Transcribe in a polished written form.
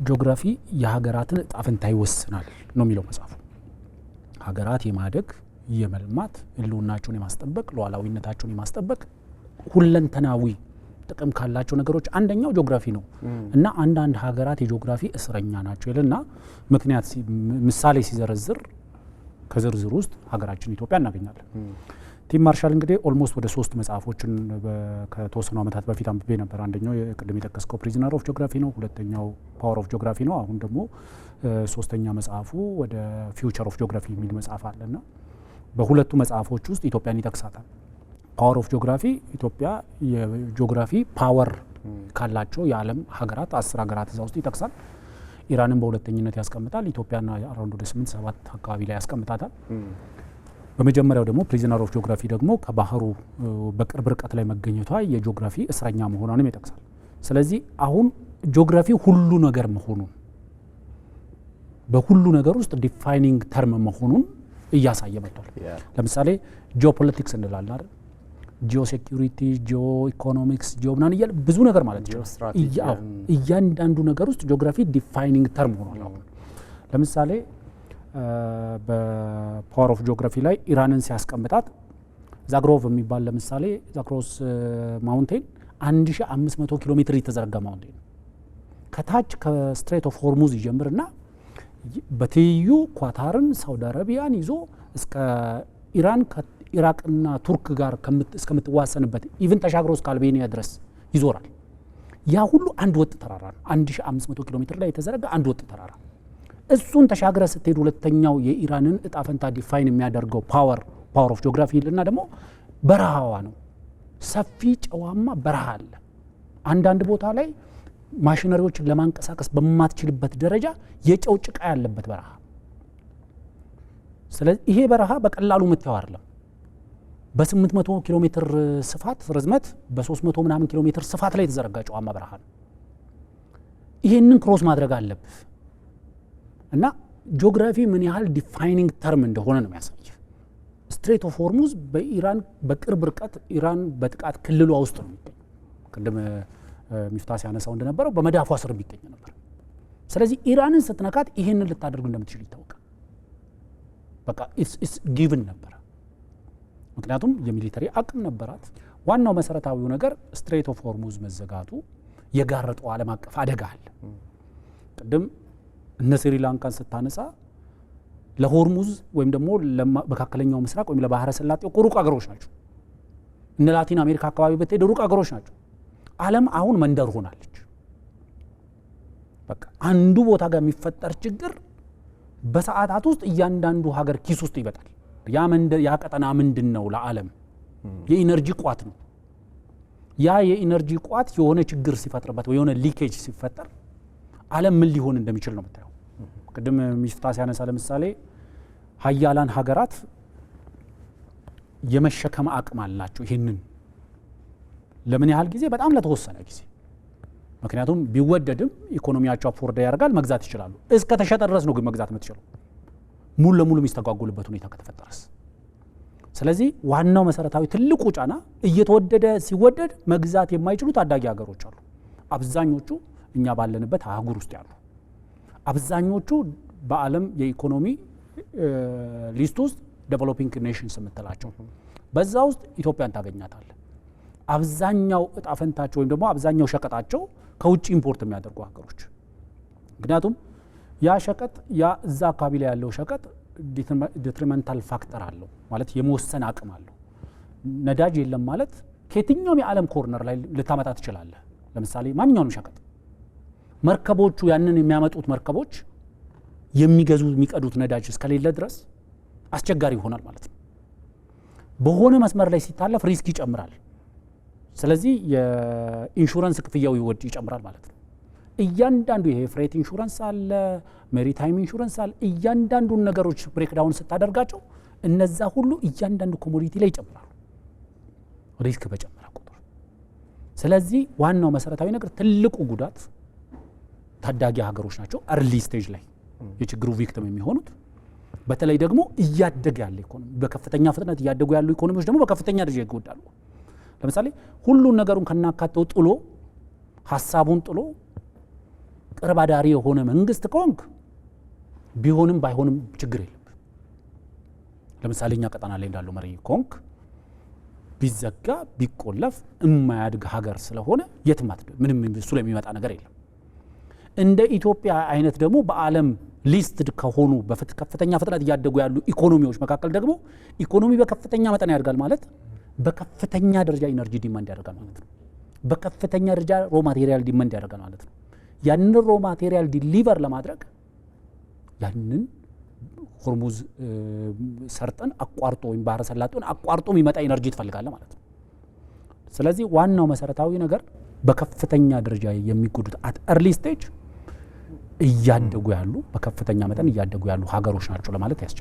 ጂኦግራፊ የሀገራትን ዕጣ ፈንታ ይወስናል ነው የሚለው መጽሐፉ። ሀገራት የማደግ የመልማት ህልውናቸውን የማስጠበቅ ሉዓላዊነታቸውን የማስጠበቅ ሁለንተናዊ ጥቅም ካላቸው ነገሮች አንደኛው ጂኦግራፊ ነው እና አንዳንድ ሀገራት የጂኦግራፊ እስረኛ ናቸው ይልና ምክንያት ምሳሌ ሲዘረዝር ከዝርዝር ውስጥ ሀገራችን ኢትዮጵያ እናገኛለን። ቲም ማርሻል እንግዲህ ኦልሞስት ወደ 3 መጽሐፎችን ከተወሰኑ ዓመታት በፊት አንብቤ ነበር። አንደኛው ቅድም የጠቀስከው ፕሪዝነር ኦፍ ጂኦግራፊ ነው፣ ሁለተኛው ፓወር ኦፍ ጂኦግራፊ ነው። አሁን ደግሞ ሶስተኛ መጽሐፉ ወደ ፊውቸር ኦፍ ጂኦግራፊ የሚል መጽሐፍ አለና በሁለቱ መጽሐፎች ውስጥ ኢትዮጵያን ይጠቅሳታል። ፓወር ኦፍ ጂኦግራፊ ኢትዮጵያ የጂኦግራፊ ፓወር ካላቸው የዓለም ሀገራት 10 ሀገራት እዛ ውስጥ ይጠቅሳል። ኢራንን በሁለተኝነት ያስቀምጣል። ኢትዮጵያና አራውንድ ወደ 8-7 አካባቢ ላይ ያስቀምጣታል። በመጀመሪያው ደግሞ ፕሪዝነር ኦፍ ጂኦግራፊ ደግሞ ከባህሩ በቅርብ ርቀት ላይ መገኘቷ የጂኦግራፊ እስረኛ መሆኗንም ይጠቅሳል። ስለዚህ አሁን ጂኦግራፊ ሁሉ ነገር መሆኑን በሁሉ ነገር ውስጥ ዲፋይኒንግ ተርም መሆኑን እያሳየ መጥቷል። ለምሳሌ ጂኦፖለቲክስ እንላለን አይደል? ጂኦ ሴኩሪቲ፣ ጂኦ ኢኮኖሚክስ፣ ጂኦ ምናምን እያለ ብዙ ነገር ማለት ነው። እያንዳንዱ ነገር ውስጥ ጂኦግራፊ ዲፋይኒንግ ተርም ሆኗል። አሁን ለምሳሌ በፓወር ኦፍ ጂኦግራፊ ላይ ኢራንን ሲያስቀምጣት ዛግሮቭ የሚባል ለምሳሌ ዛግሮስ ማውንቴን 1500 ኪሎ ሜትር የተዘረጋ ማውንቴን ከታች ከስትሬት ኦፍ ሆርሙዝ ይጀምርና በትይዩ ኳታርን፣ ሳውዲ አረቢያን ይዞ እስከ ኢራን ኢራቅና ቱርክ ጋር እስከምትዋሰንበት ኢቭን ተሻግሮ እስከ አልቤኒያ ድረስ ይዞራል። ያ ሁሉ አንድ ወጥ ተራራ ነው። 1500 ኪሎ ሜትር ላይ የተዘረጋ አንድ ወጥ ተራራ። እሱን ተሻግረ ስትሄድ ሁለተኛው የኢራንን እጣ ፈንታ ዲፋይን የሚያደርገው ፓወር ኦፍ ጂኦግራፊ ይልና ደግሞ በረሃዋ ነው። ሰፊ ጨዋማ በረሃ አለ። አንዳንድ ቦታ ላይ ማሽነሪዎችን ለማንቀሳቀስ በማትችልበት ደረጃ የጨው ጭቃ ያለበት በረሃ። ስለዚህ ይሄ በረሃ በቀላሉ የምታየው አይደለም። በ800 ኪሎ ሜትር ስፋት ርዝመት በ300 ምናምን ኪሎ ሜትር ስፋት ላይ የተዘረጋ ጨዋማ በረሃ ነው። ይሄንን ክሮስ ማድረግ አለብህ እና ጂኦግራፊ ምን ያህል ዲፋይኒንግ ተርም እንደሆነ ነው የሚያሳይ። ስትሬት ኦፍ ሆርሙዝ በኢራን በቅርብ ርቀት ኢራን በጥቃት ክልሏ ውስጥ ነው የሚገኝ። ቅድም ሚፍታ ሲያነሳው እንደነበረው በመዳፏ ስር የሚገኝ ነበር። ስለዚህ ኢራንን ስትነካት ይሄንን ልታደርግ እንደምትችል ይታወቃል። በቃ ኢትስ ጊቭን ነበር። ምክንያቱም የሚሊተሪ አቅም ነበራት። ዋናው መሰረታዊው ነገር ስትሬት ኦፍ ሆርሙዝ መዘጋቱ የጋረጠው ዓለም አቀፍ አደጋ አለ። ቅድም እነ ስሪላንካን ስታነሳ ለሆርሙዝ ወይም ደግሞ ለመካከለኛው ምስራቅ ወይም ለባህረ ሰላጤው ሩቅ አገሮች ናቸው። እነ ላቲን አሜሪካ አካባቢ ብትሄድ ሩቅ አገሮች ናቸው። ዓለም አሁን መንደር ሆናለች። በቃ አንዱ ቦታ ጋር የሚፈጠር ችግር በሰዓታት ውስጥ እያንዳንዱ ሀገር ኪስ ውስጥ ይበጣል። ያ ቀጠና ምንድን ነው? ለዓለም የኢነርጂ ቋት ነው። ያ የኢነርጂ ቋት የሆነ ችግር ሲፈጥርበት ወይ የሆነ ሊኬጅ ሲፈጠር ዓለም ምን ሊሆን እንደሚችል ነው የምታየው። ቅድም ሚፍታ ሲያነሳ ለምሳሌ ሀያላን ሀገራት የመሸከም አቅም አላቸው። ይህንን ለምን ያህል ጊዜ? በጣም ለተወሰነ ጊዜ። ምክንያቱም ቢወደድም ኢኮኖሚያቸው አፎርድ ያደርጋል፣ መግዛት ይችላሉ። እስከ ተሸጠ ድረስ ነው ግን መግዛት የምትችለው፣ ሙሉ ለሙሉ የሚስተጓጉልበት ሁኔታ ከተፈጠረስ። ስለዚህ ዋናው መሰረታዊ ትልቁ ጫና እየተወደደ ሲወደድ መግዛት የማይችሉ ታዳጊ ሀገሮች አሉ። አብዛኞቹ እኛ ባለንበት አህጉር ውስጥ ያሉ፣ አብዛኞቹ በዓለም የኢኮኖሚ ሊስት ውስጥ ዴቨሎፒንግ ኔሽንስ የምትላቸው፣ በዛ ውስጥ ኢትዮጵያን ታገኛታል። አብዛኛው እጣ ፈንታቸው ወይም ደግሞ አብዛኛው ሸቀጣቸው ከውጭ ኢምፖርት የሚያደርጉ ሀገሮች። ምክንያቱም ያ ሸቀጥ ያ እዛ አካባቢ ላይ ያለው ሸቀጥ ዲትሪመንታል ፋክተር አለው ማለት የመወሰን አቅም አለው። ነዳጅ የለም ማለት ከየትኛውም የዓለም ኮርነር ላይ ልታመጣ ትችላለህ። ለምሳሌ ማንኛውንም ሸቀጥ መርከቦቹ ያንን የሚያመጡት መርከቦች የሚቀዱት ነዳጅ እስከሌለ ድረስ አስቸጋሪ ይሆናል ማለት ነው። በሆነ መስመር ላይ ሲታለፍ ሪስክ ይጨምራል። ስለዚህ የኢንሹራንስ ክፍያው ይጨምራል ማለት ነው። እያንዳንዱ ይሄ ፍሬት ኢንሹራንስ አለ፣ ሜሪታይም ኢንሹራንስ አለ። እያንዳንዱን ነገሮች ብሬክዳውን ስታደርጋቸው እነዛ ሁሉ እያንዳንዱ ኮሞዲቲ ላይ ይጨምራሉ ሪስክ በጨመረ ቁጥር። ስለዚህ ዋናው መሰረታዊ ነገር ትልቁ ጉዳት ታዳጊ ሀገሮች ናቸው። አርሊ ስቴጅ ላይ የችግሩ ቪክቲም የሚሆኑት በተለይ ደግሞ እያደገ ያለ ኢኮኖሚ በከፍተኛ ፍጥነት እያደጉ ያሉ ኢኮኖሚዎች ደግሞ በከፍተኛ ደረጃ ይጎዳሉ። ለምሳሌ ሁሉን ነገሩን ከናካተው ጥሎ ሀሳቡን ጥሎ ቅርብ አዳሪ የሆነ መንግስት ከሆንክ ቢሆንም ባይሆንም ችግር የለም። ለምሳሌ እኛ ቀጠና ላይ እንዳለው መሪ ከሆንክ ቢዘጋ ቢቆለፍ የማያድግ ሀገር ስለሆነ የትም ምንም እሱ ላይ የሚመጣ ነገር የለም። እንደ ኢትዮጵያ አይነት ደግሞ በዓለም ሊስትድ ከሆኑ ከፍተኛ ፍጥነት እያደጉ ያሉ ኢኮኖሚዎች መካከል ደግሞ ኢኮኖሚ በከፍተኛ መጠን ያድጋል ማለት በከፍተኛ ደረጃ ኢነርጂ ዲማንድ ያደርጋል ማለት ነው። በከፍተኛ ደረጃ ሮ ማቴሪያል ዲማንድ ያደርጋል ማለት ነው። ያንን ሮ ማቴሪያል ዲሊቨር ለማድረግ ያንን ሆርሙዝ ሰርጠን አቋርጦ ወይም ባህረ ሰላጤውን አቋርጦ የሚመጣ ኢነርጂ ትፈልጋለህ ማለት ነው። ስለዚህ ዋናው መሰረታዊ ነገር በከፍተኛ ደረጃ የሚጎዱት አት ኤርሊ ስቴጅ እያደጉ ያሉ በከፍተኛ መጠን እያደጉ ያሉ ሀገሮች ናቸው ለማለት ያስችላል።